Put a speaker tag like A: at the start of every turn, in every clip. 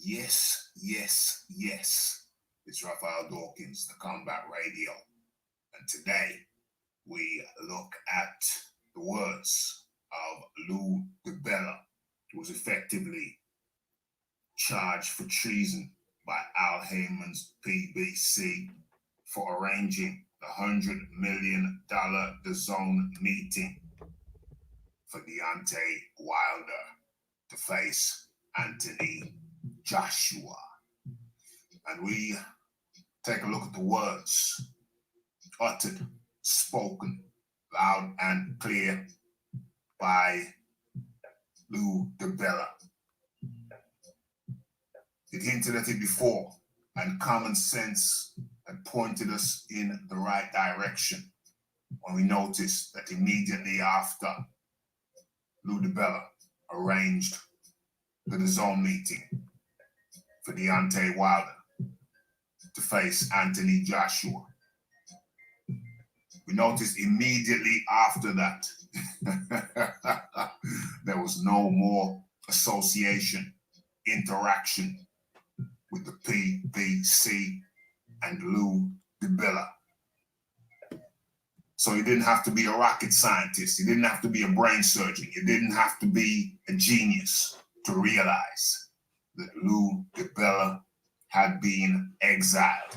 A: Yes, yes, yes. It's Raphael Dawkins, the Combat Radio. And today we look at the words of Lou Dibella, who was effectively charged for treason by Al Heyman's PBC for arranging the $100 million Dazn meeting for Deontay Wilder to face Anthony Joshua. And we take a look at the words uttered, spoken, loud and clear by Lou Dibella. It hinted at it before, and common sense had pointed us in the right direction when we noticed that immediately after Lou Dibella arranged the Dazn meeting for Deontay Wilder to face Anthony Joshua. We noticed immediately after that there was no more association, interaction with the PBC and Lou Dibella. So you didn't have to be a rocket scientist. You didn't have to be a brain surgeon. You didn't have to be a genius to realize that Lou Dibella had been exiled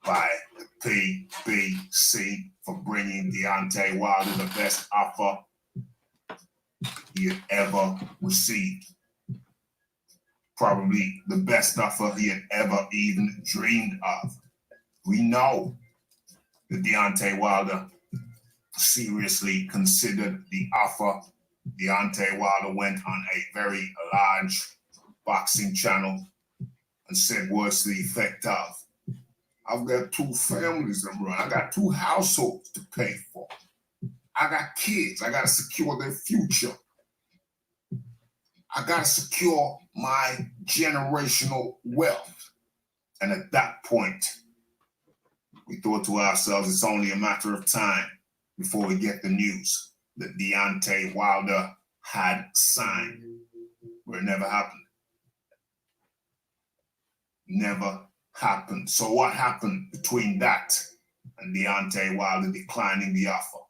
A: by the PBC for bringing Deontay Wilder the best offer he had ever received. Probably the best offer he had ever even dreamed of. We know that Deontay Wilder seriously considered the offer. Deontay Wilder went on a very large boxing channel and said words to the effect of, I've got 2 families I'm running. I got 2 households to pay for. I got kids. I got to secure their future. I got to secure my generational wealth. And at that point, we thought to ourselves, it's only a matter of time before we get the news that Deontay Wilder had signed. But it never happened. Never happened. So what happened between that and Deontay Wilder declining the offer?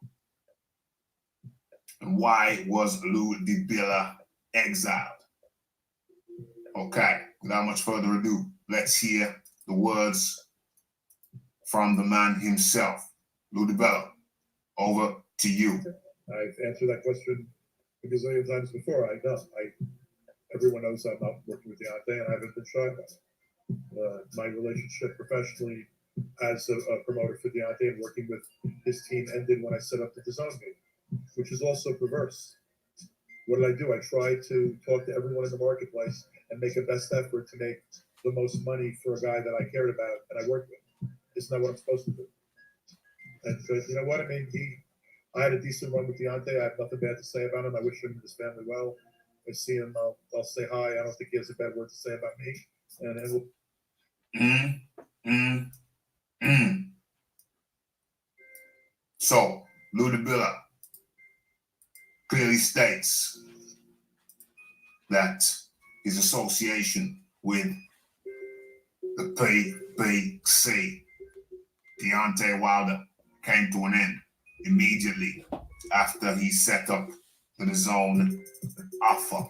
A: And why was Lou Dibella exiled? Okay, without much further ado, let's hear the words from the man himself. Lou Dibella, over to you.
B: I've answered that question a gazillion times before. I know. Everyone knows I'm not working with Deontay, and I haven't been shy about it. My relationship professionally as a promoter for Deontay and working with his team ended when I set up the Dazn meeting, which is also perverse. What did I do? I tried to talk to everyone in the marketplace and make a best effort to make the most money for a guy that I cared about and I worked with. Isn't that what I'm supposed to do? And so, you know what? I mean, I had a decent run with Deontay. I have nothing bad to say about him. I wish him and his family well. If I see him, I'll say hi. I don't think he has a bad word to say about me. And then we'll...
A: So, Lou Dibella clearly states that his association with the PBC, Deontay Wilder, came to an end immediately after he set up the Dazn offer.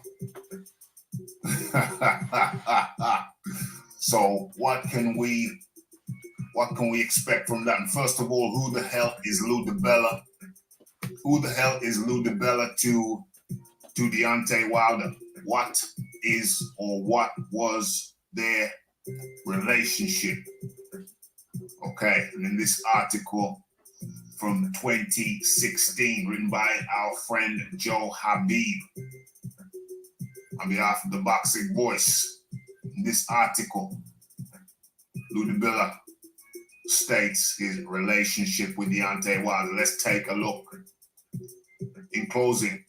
A: So what can we expect from that? And first of all, who the hell is Lou Dibella? Who the hell is Lou Dibella to Deontay Wilder? What is or what was their relationship? Okay, and in this article from 2016, written by our friend Joe Habib, on behalf of the Boxing Voice, in this article, Lou Dibella states his relationship with Deontay Wilder. Let's take a look. In closing,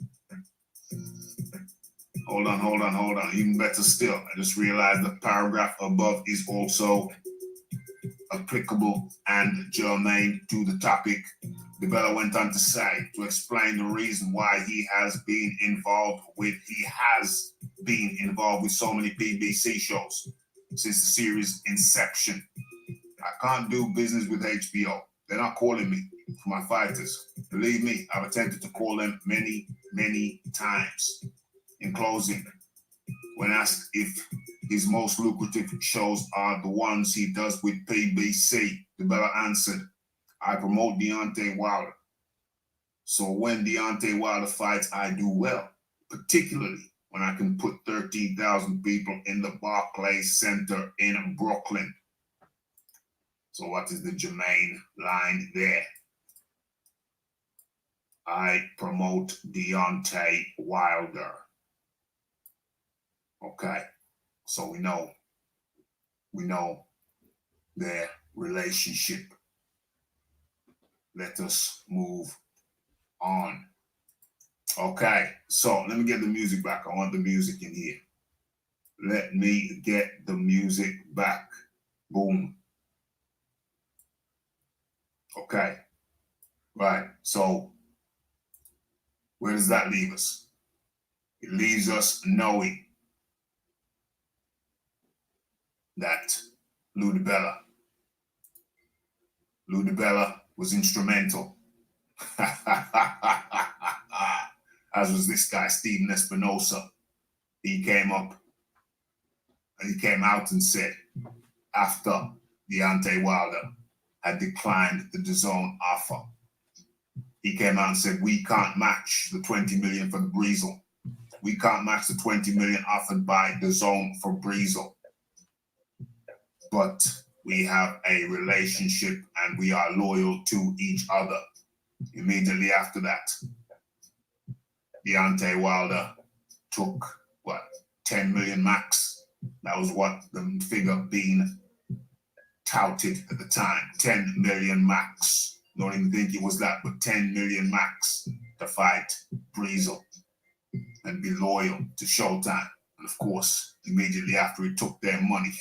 A: hold on. Even better still, I just realized the paragraph above is also applicable and germane to the topic. Dibella went on to say, to explain the reason why he has been involved with so many PBC shows since the series inception. I can't do business with HBO. They're not calling me for my fighters. Believe me, I've attempted to call them many, many times. In closing, when asked if his most lucrative shows are the ones he does with PBC, Dibella answered, I promote Deontay Wilder. So when Deontay Wilder fights, I do well, particularly when I can put 13,000 people in the Barclays Center in Brooklyn. So what is the germane line there? I promote Deontay Wilder. Okay, so we know their relationship. Let us move on. Okay, so let me get the music back. I want the music in here. Let me get the music back. Boom. Okay, right, so where does that leave us? It leaves us knowing that Lou Dibella was instrumental, as was this guy, Steven Espinosa. He came out and said, after Deontay Wilder had declined the Dazn offer, he came out and said, we can't match the 20 million for the Breezel. We can't match the 20 million offered by Dazn for Breezel. But we have a relationship and we are loyal to each other. Immediately after that, Deontay Wilder took, 10 million max? That was what the figure being touted at the time. 10 million max. Don't even think it was that, but 10 million max to fight Breezel and be loyal to Showtime. And of course, immediately after he took their money,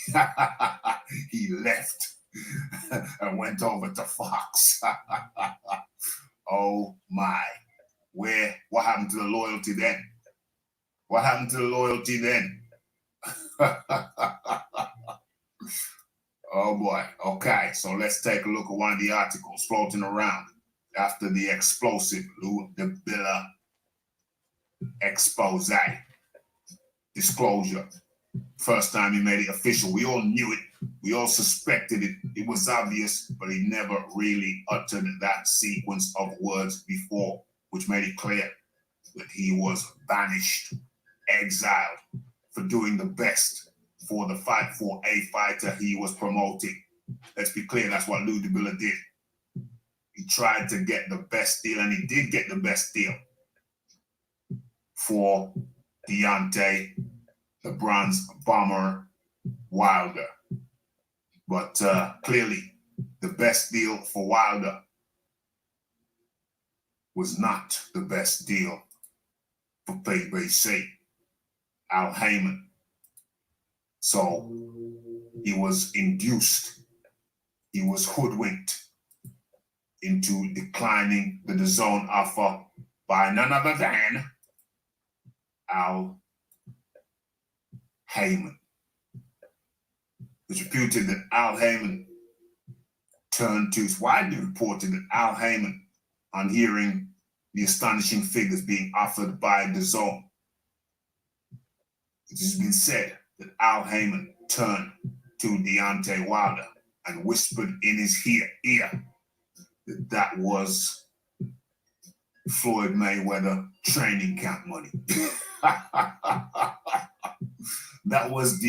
A: he left and went over to Fox. Oh my. What happened to the loyalty then? What happened to the loyalty then? Oh boy. Okay, so let's take a look at one of the articles floating around after the explosive Lou Dibella expose. Disclosure. First time he made it official. We all knew it. We all suspected it. It was obvious, but he never really uttered that sequence of words before, which made it clear that he was banished, exiled for doing the best for the fight for a fighter he was promoting. Let's be clear, that's what Lou Dibella did. He tried to get the best deal, and he did get the best deal for Deontay, the Bronze Bomber Wilder. But clearly, the best deal for Wilder was not the best deal for PBC, Al Heyman. So he was induced, he was hoodwinked into declining the Dazn offer by none other than Al Heyman. It's reputed that Al Heyman it's widely reported that Al Heyman, on hearing the astonishing figures being offered by Dazn, it has been said that Al Heyman turned to Deontay Wilder and whispered in his ear that that was Floyd Mayweather training camp money. That was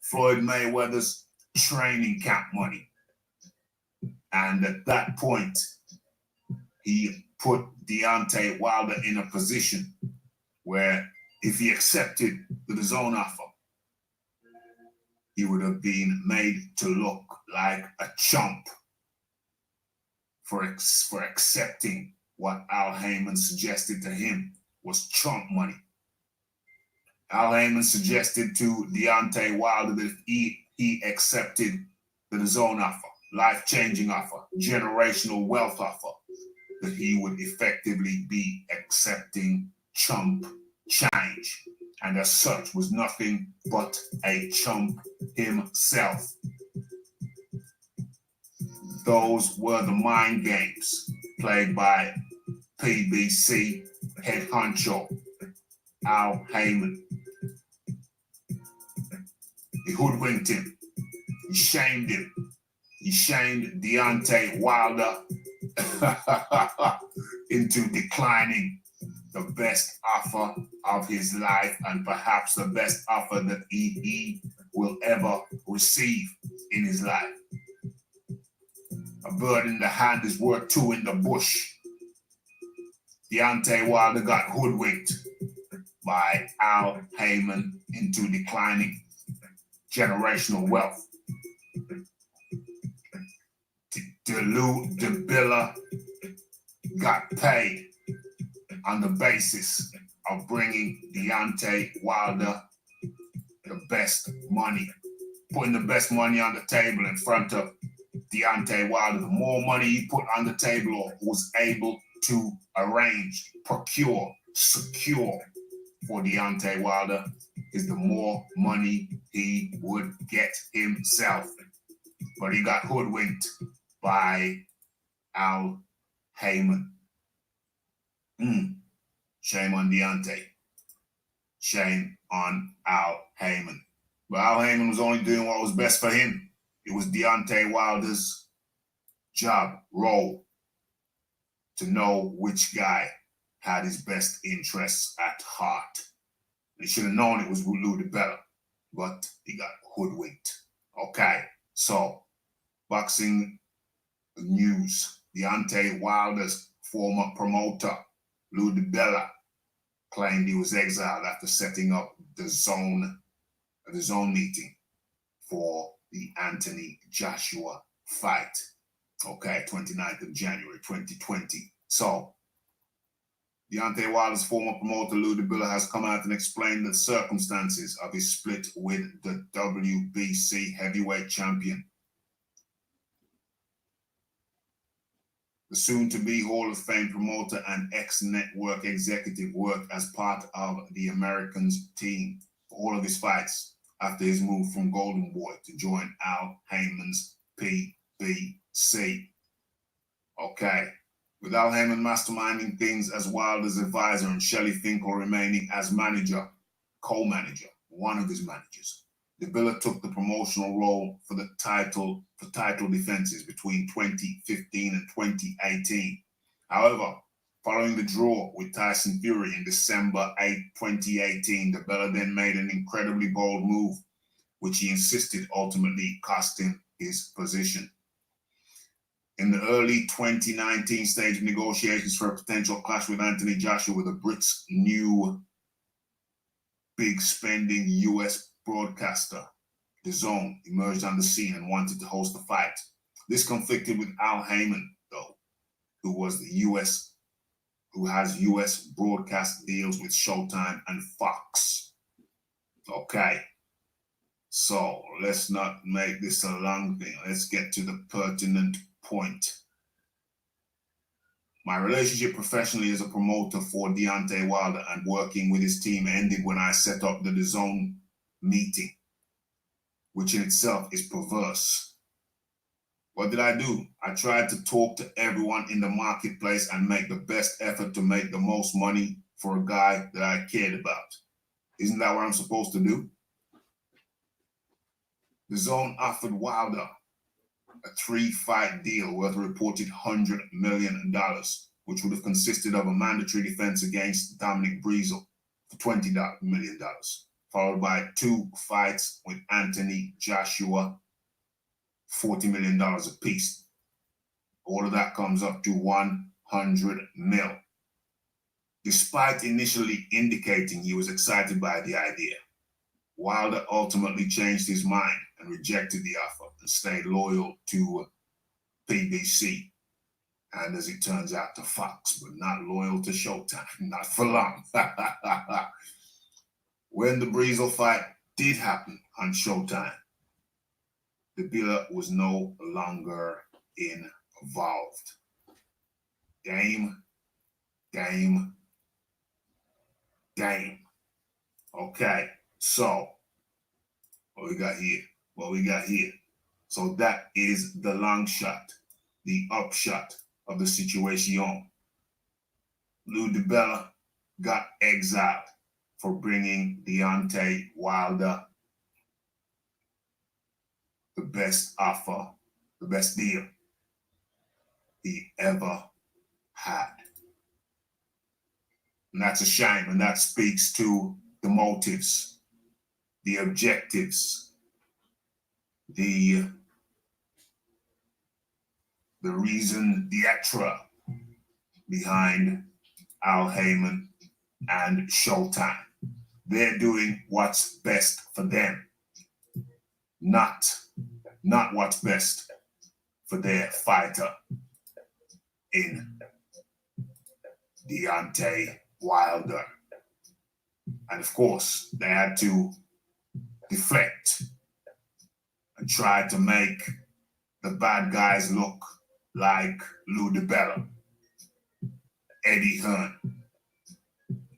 A: Floyd Mayweather's training camp money. And at that point, he put Deontay Wilder in a position where if he accepted the Dazn offer, he would have been made to look like a chump for accepting what Al Heyman suggested to him was chump money. Al Heyman suggested to Deontay Wilder that if he accepted the Dazn offer, life-changing offer, generational wealth offer, that he would effectively be accepting chump change, and as such was nothing but a chump himself. Those were the mind games played by PBC head honcho Al Heyman. He hoodwinked him. He shamed him. He shamed Deontay Wilder into declining the best offer of his life, and perhaps the best offer that he will ever receive in his life. A bird in the hand is worth two in the bush. Deontay Wilder got hoodwinked by Al Heyman into declining generational wealth. Dibella got paid on the basis of bringing Deontay Wilder the best money, putting the best money on the table in front of Deontay Wilder. The more money he put on the table or was able to arrange, procure, secure for Deontay Wilder, is the more money he would get himself. But he got hoodwinked by Al Heyman. Shame on Deontay. Shame on Al Heyman. But Al Heyman was only doing what was best for him. It was Deontay Wilder's job, role, to know which guy had his best interests at heart. He should have known it was Lou Dibella, but he got hoodwinked. Okay, so boxing news. Deontay Wilder's former promoter, Lou Dibella, claimed he was exiled after setting up the Dazn meeting for the Anthony Joshua fight. Okay, 29th of January, 2020. So, Deontay Wilder's former promoter, Lou Dibella, has come out and explained the circumstances of his split with the WBC heavyweight champion. The soon-to-be Hall of Fame promoter and ex-network executive worked as part of the Americans team for all of his fights after his move from Golden Boy to join Al Heyman's PBC. Okay, with Al Heyman masterminding things as Wilder's advisor and Shelley Finkel remaining as manager, co-manager, one of his managers, Dibella took the promotional role for the title defenses between 2015 and 2018. However, following the draw with Tyson Fury in December 8, 2018, Dibella then made an incredibly bold move, which he insisted ultimately cost him his position. In the early 2019 stage of negotiations for a potential clash with Anthony Joshua, the Brits' new big spending US broadcaster, Dazn, emerged on the scene and wanted to host the fight. This conflicted with Al Heyman, though, who has US broadcast deals with Showtime and Fox. Okay, so let's not make this a long thing. Let's get to the pertinent point. My relationship professionally as a promoter for Deontay Wilder and working with his team ended when I set up the Dazn meeting, which in itself is perverse. What did I do? I tried to talk to everyone in the marketplace and make the best effort to make the most money for a guy that I cared about. Isn't that what I'm supposed to do? Dazn offered Wilder a 3-fight deal worth a reported $100 million, which would have consisted of a mandatory defense against Dominic Breazeale for $20 million, followed by 2 fights with Anthony Joshua, $40 million apiece. All of that comes up to $100 million. Despite initially indicating he was excited by the idea, Wilder ultimately changed his mind and rejected the offer and stayed loyal to PBC. And as it turns out, to Fox, but not loyal to Showtime, not for long. When the Breazeale fight did happen on Showtime, Dibella was no longer involved. Game. Okay, so what we got here? So that is the long shot, the upshot of the situation. Lou Dibella got exiled for bringing Deontay Wilder the best offer, the best deal he ever had. And that's a shame, and that speaks to the motives, the objectives, the reason, the extra behind Al Heyman and Showtime. They're doing what's best for them, not what's best for their fighter in Deontay Wilder. And of course, they had to deflect and try to make the bad guys look like Lou Dibella, Eddie Hearn,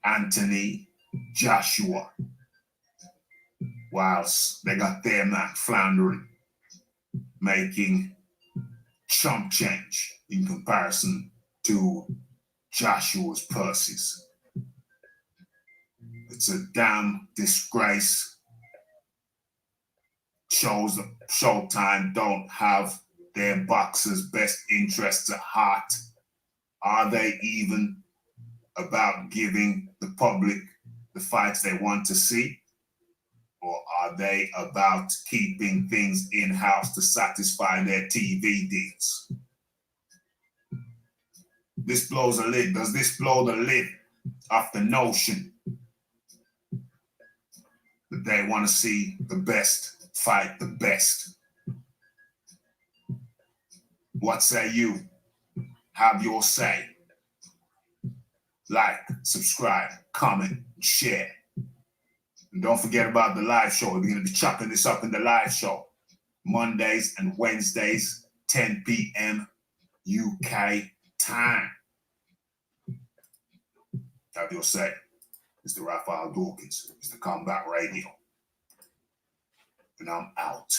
A: Anthony Joshua, whilst they got their man floundering, making chump change in comparison to Joshua's purses. It's a damn disgrace. Shows Showtime don't have their boxers' best interests at heart. Are they even about giving the public the fights they want to see? Or are they about keeping things in-house to satisfy their TV deals? This blows a lid. Does this blow the lid off the notion that they want to see the best fight the best? What say you? Have your say. Like, subscribe, comment, share. And don't forget about the live show. We're going to be chopping this up in the live show. Mondays and Wednesdays, 10 p.m. UK time. Have your say. Mr. Raphael Dawkins, Mr. Combat Radio. And I'm out.